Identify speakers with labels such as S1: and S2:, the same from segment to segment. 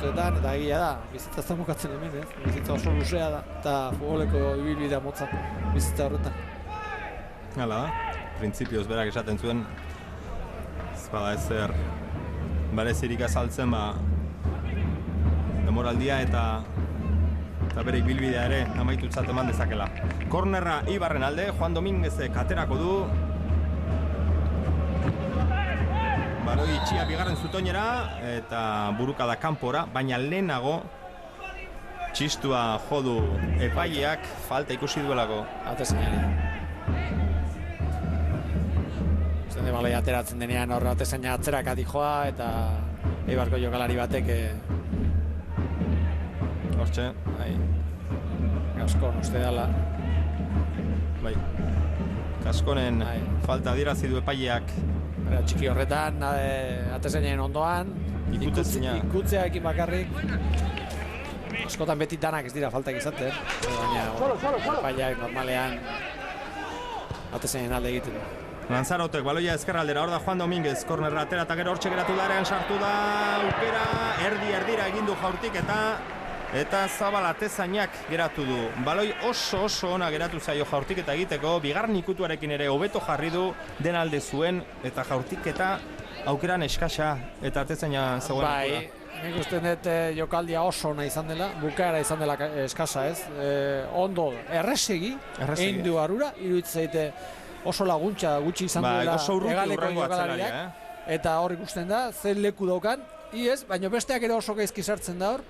S1: urteetan, eta egia da, bizitza ez da bukatzen hemen, ez? Bizitza oso luzea da, eta futboleko ibilbidea motza bizitza horretan.
S2: Hala da, printzipioz berak esaten zuen, ez bada ezer berezirik azaltzen, demoraldia eta bere ibilbidea ere amaitutzat eman dezakela. Kornerra Ibarren alde, Juan Dominguezek aterako du. Baloi itxia bigarren zutoinera eta burukada kanpora, baina lehenago txistua jodu epaileak falta ikusi duelako.
S1: Atezainari. Zende baloi ateratzen denean horre atezaina atzerak adijoa eta Eibarko jokalari batek
S2: hortxe,
S1: Kaskon uste dala.
S2: Bai, Kaskonen falta adierazi du epaileak.
S1: Txiki horretan, atezainen ondoan, ikutzea ekin bakarrik. Askotan beti danak ez dira faltak izaten, baina epaileak normalean atezainen alde egiten du.
S2: Lanzarotek baloia ezkerraldera, hor da Juan Dominguez, kornerra atera eta gero hortxe geratu darean sartu da, aukera, erdira egin du Jaurtik eta Zabal atezainak geratu du. Baloi oso ona geratu zaio Jaurtiketa egiteko, bigarren ikutuarekin ere hobeto jarri du den alde zuen, eta Jaurtiketa aukeran eskasa eta atezaina zegoen.
S1: Bai, nik uste dut jokaldia oso ona izan dela, bukaera izan dela eskasa ez. Ondo, erresegi, egin du arura, iruditzen oso laguntza gutxi izan duela egaleko jokalariak. Eta hor ikusten da, zen leku daukan, iez, baina besteak ere oso gaizki sartzen da hor.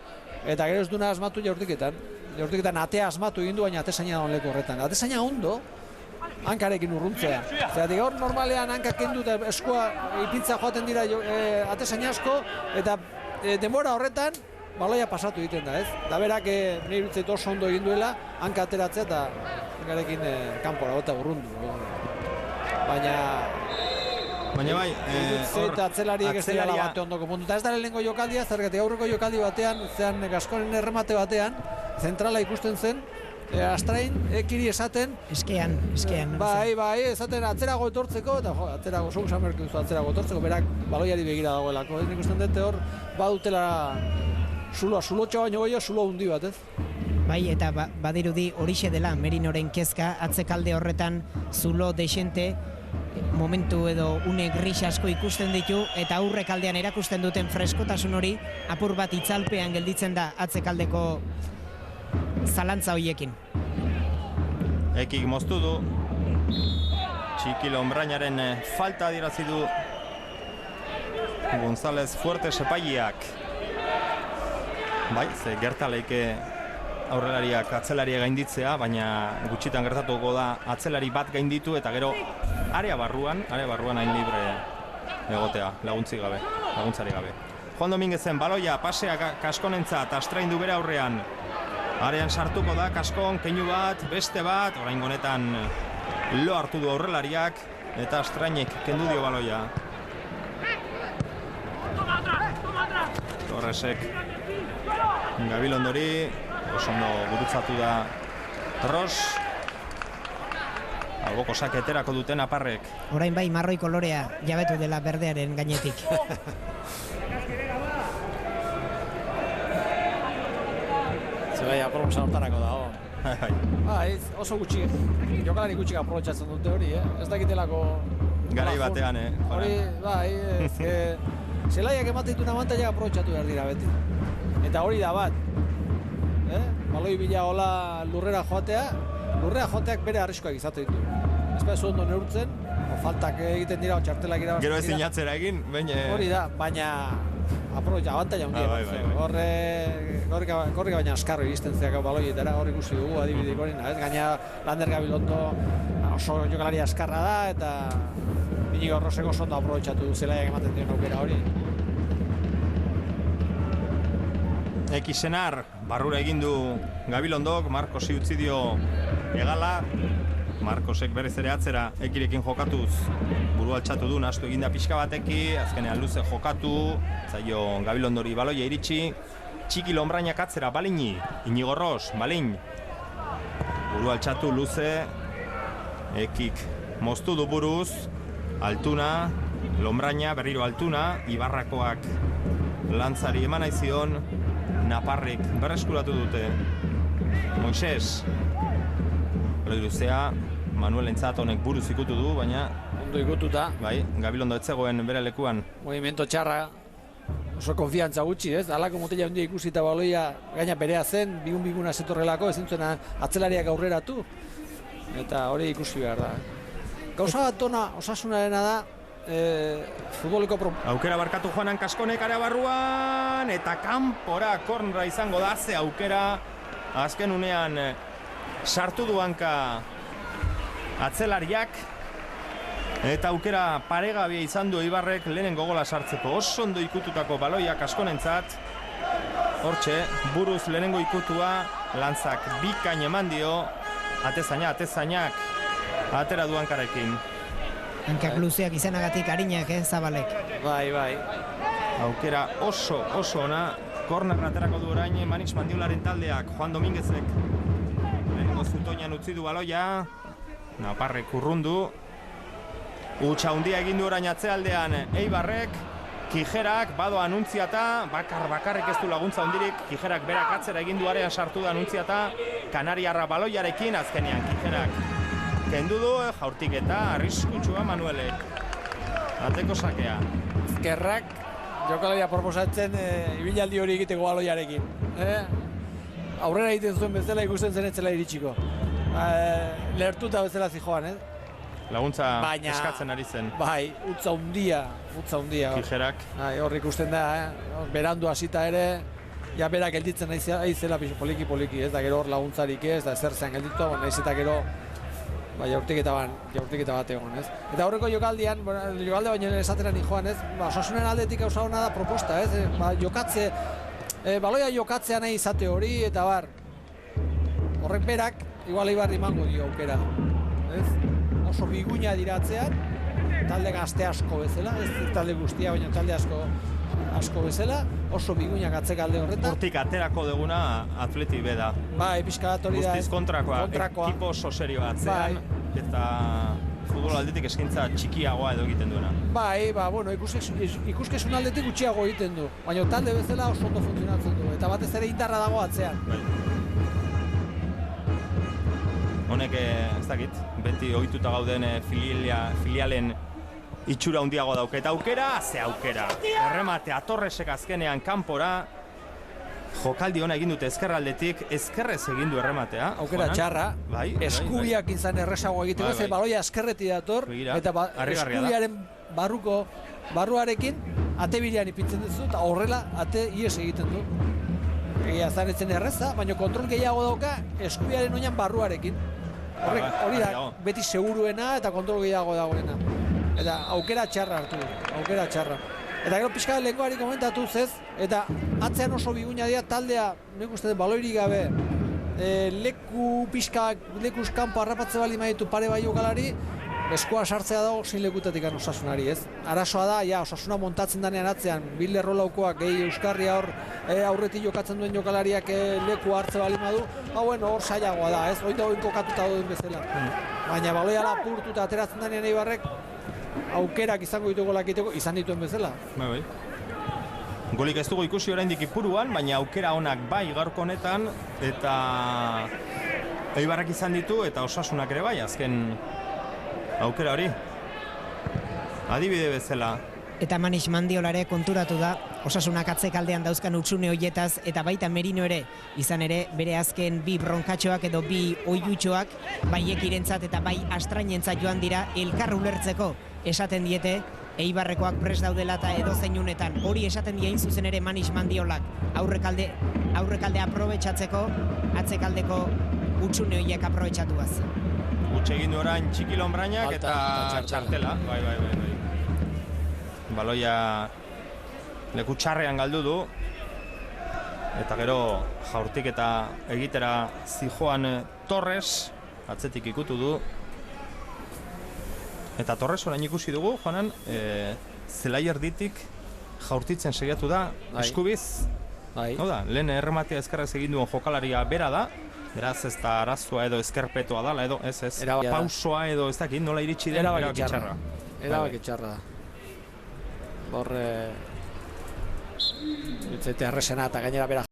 S1: Eta gero ez duna asmatu Jaurtiketan. Jaurtiketan atea asmatu egin du, baina atezaina da leku horretan. Atezaina ondo, hankarekin urruntzea. Zeratik hor normalean hankak kendu eta eskua ipintza joaten dira atezaina asko, eta denbora horretan baloia pasatu egiten da, ez? Da berak nire irutzeit oso ondo egin duela, hanka ateratzea eta hankarekin kanpora eta urrundu. Baina
S2: bai,
S1: eta atzelariek ez dira bate ondoko puntu. Eta ez da lehenengo jokaldia, zergatik aurreko jokaldi batean, zean Gaskonen erremate batean, zentrala ikusten zen, Astrain ekiri esaten
S3: eskean.
S1: Bai, esaten atzerago etortzeko, eta atzerago, zuk samerkin zu atzerago etortzeko, berak baloiari begira dagoelako. Ez ikusten dute hor, badutela zulotxo baino goio, zulo hundi bat, ez?
S3: Bai, eta badirudi horixe dela Merinoren kezka, atzekalde horretan zulo desente, momentu edo une gris asko ikusten ditu, eta aurrek aldean erakusten duten freskotasun hori apur bat itzalpean gelditzen da atzekaldeko zalantza horiekin.
S2: Ekik moztu du, Txiki Lombrainaren falta adierazi du González Fuertes epaileak. Bai, ze gertaleike aurrelariak atzelaria gainditzea, baina gutxitan gertatuko da atzelari bat gainditu eta gero area barruan hain libre egotea, laguntzari gabe. Juan Dominguezen baloia pasea Kaskonentzat, Astrain du bere aurrean. Arean sartuko da Kaskon, keinu bat, beste bat, oraingo honetan lo hartu du aurrelariak eta Astrainek kendu dio baloia. Torresek Gabilondori, oso ondo gurutzatu da Ros. Alboko saketerako duten aparrek.
S3: Orain bai marroi kolorea jabetu dela berdearen gainetik.
S1: Bai, aprobetsa hortarako dago. Bai, oso gutxi, jokalari gutxik aprobetsatzen dute hori, ez dakitelako...
S2: Garai batean,
S1: hori, bai, zelaiak ematen abantailak aprobetsatu behar dira beti. Eta hori da bat, baloi bila hola lurrera joateak bere arriskoak izate ditu. Ez bezu ondo neurtzen, faltak egiten dira, txartelak irabazten dira.
S2: Gero ezin jatzera egin,
S1: hori da, baina... abantaila hundia. Korrika baina askarro iristen zeak baloietara, hor ikusi dugu adibidik hori. Gaina Lander Gabilondo oso jokalari askarra da, eta Inigo Rosek oso ondo aprobetxatu du zelaiak ematen diren aukera hori.
S2: Ekisenar, barrura egin du Gabilondok, Markosi utzi dio egala. Markosek berez ere atzera ekirekin jokatuz buru altxatu du, nahastu eginda pixka bateki, azkenean luze jokatu, zaio Gabilondori baloia iritsi, Txiki Lombrainak atzera, Balini, Inigo Ros, Balin, buru altxatu luze, ekik moztu du buruz, Altuna, Lombraina, berriro Altuna, Ibarrakoak lantzari eman nahi zion, Naparrik berreskuratu dute. Moises, luzea, Manuel entzat honek buruz ikutu du, baina...
S1: Ondo ikututa.
S2: Bai, Gabilondo etzegoen bere lekuan.
S1: Movimiento txarra, oso konfiantza gutxi, ez? Alako motila hundia ikusita baloia gaina berea zen, bigun-biguna zetorrelako, ez zintzena atzelariak aurreratu. Eta hori ikusi behar da. Gauza bat ona Osasunarena da, futboliko...
S2: Aukera barkatu Juanan Kaskonek area barruan, eta kanpora kornera izango da, ze aukera azken unean sartu duanka atzelariak, eta aukera paregabia izan du Eibarrek lehenengo gola sartzeko. Oso ondo ikututako baloia Kaskonentzat, hortxe, buruz lehenengo ikutua, lantzak bikain eman dio, atezainak atera duankarekin.
S3: Hankak luzeak izanagatik harinak, Zabalek.
S1: Bai.
S2: Aukera oso ona, korner aterako du orain Manix Mandiolaren taldeak, Juan Dominguezek. Lehenengo zutoinan utzi du baloia, Naparrek urrundu. Utsa handia egin du orain atzealdean Eibarrek, Kijerak bado anuntziata, bakarrik ez du laguntza hundirik, Kijerak berak atzera egin du arean sartu da anuntziata, Kanariarra baloiarekin azkenean Kijerak kendu du, jaurtik eta arriskutsua Manuelek. Ateko sakea.
S1: Ezkerrak jokalaria proposatzen ibilaldi hori egiteko baloiarekin. Aurrera egiten zuen bezala ikusten zen etzela iritsiko. Lehertuta bezala zijoan,
S2: Laguntza eskatzen ari zen.
S1: Bai, utza hundia.
S2: Kijerak.
S1: Hor ikusten da, berandu hasita ere, ja berak gelditzen nahi zela poliki, ez da gero hor laguntzarik ez, da zer zean gelditu, nahiz eta gero jaurtiketa bat egon, ez? Eta horreko jokalde baino esatera nijoan, ez? Osasunen aldetik gauza hona da proposta, ez? Baloia jokatzea nahi izate hori, eta bar, horrek berak, igual Eibarri mango dio aukera, ez? Oso biguina diratzean, talde gazte asko bezala, ez talde guztia, baina talde asko bezala, oso biguinak atzekalde horretan.
S2: Hortik aterako duguna Atleti B da.
S1: Bai, pixka bat hori da.
S2: Guztiz kontrakoa. Ekipo oso serio atzean, eta futbol aldetik eskaintza txikiagoa edo egiten duena.
S1: Bai, bueno, ikuskizun aldetik gutxiago egiten du, baina talde bezala oso ondo funtzionatzen du, eta batez ere indarra dago atzean.
S2: Honek, ez dakit, beti ohituta gauden filialen itxura handiago dauka. Eta aukera, ze aukera. Errematea Torresek azkenean kanpora. Jokaldi hona egin dute ezkerraldetik, ezkerrez egin du errematea.
S1: Aukera txarra, eskubiak izan erresago egiteko, ze baloia eskerreti dator, eta eskubiaren barruarekin ate bidean ipintzen duzu, eta horrela ate ies egiten du. Egia zanetzen erreza, baina kontrol gehiago dauka eskubiaren oinan barruarekin. Hori da, beti seguruena eta kontrol gehiago dagoena. Eta aukera txarra hartu du, aukera txarra. Eta gero pixka lehenkoari komentatuz ez, eta atzean oso biguina dira taldea, nik uste baloirik gabe, lekuz kanpo harrapatze bali maitu pare bai jokalari, eskua sartzea dago zein lekutatik Osasunari, ez? Arazoa da, Osasuna montatzen danean atzean, Bilde Rolaukoak gehi Euskarria hor aurretik jokatzen duen jokalariak leku hartze bali madu, hor saiagoa da, ez? Hori da hori kokatuta duen bezala. Baina baloia lapurtuta ateratzen danean Eibarrek, aukerak izango ditu golak egiteko, izan dituen bezala.
S2: Bai. Golik ez dugu ikusi oraindik ipuruan, baina aukera onak bai gaurko honetan, eta Eibarrak izan ditu, eta Osasunak ere bai, azken aukera hori. Adibide bezala.
S3: Eta Manix Mandiolare konturatu da, Osasunak atzekaldean dauzkan utzune hoietaz, eta baita Merino ere, izan ere bere azken bi bronkatxoak edo bi oilutxoak, bai ekirentzat eta bai astrainentzat joan dira elkar ulertzeko esaten diete, Eibarrekoak prest daudela eta edo zeinunetan. Hori esaten dien zuzen ere Manix Mandiolak aurrekalde aprobetxatzeko, atzekaldeko utzune hoiek aprobetxatuaz.
S2: Utxe egin du orain Txiki Lonbrainak eta txartela. Bai. Baloia leku txarrean galdu du. Eta gero jaurtik eta egitera zijoan Torres, atzetik ikutu du. Eta Torres orain ikusi dugu, Juanan, zelai erditik jaurtitzen segiatu da, eskubiz. Hau da, lehen errematea ezkerrez egin duen jokalaria bera da. Beraz ez da arazoa edo ezkerpetoa dala edo ez. Pausoa edo ez dakit nola iritsi den erabaki txarra.
S1: Erabaki txarra da. Hor Iruitzaite erresena eta gainera bera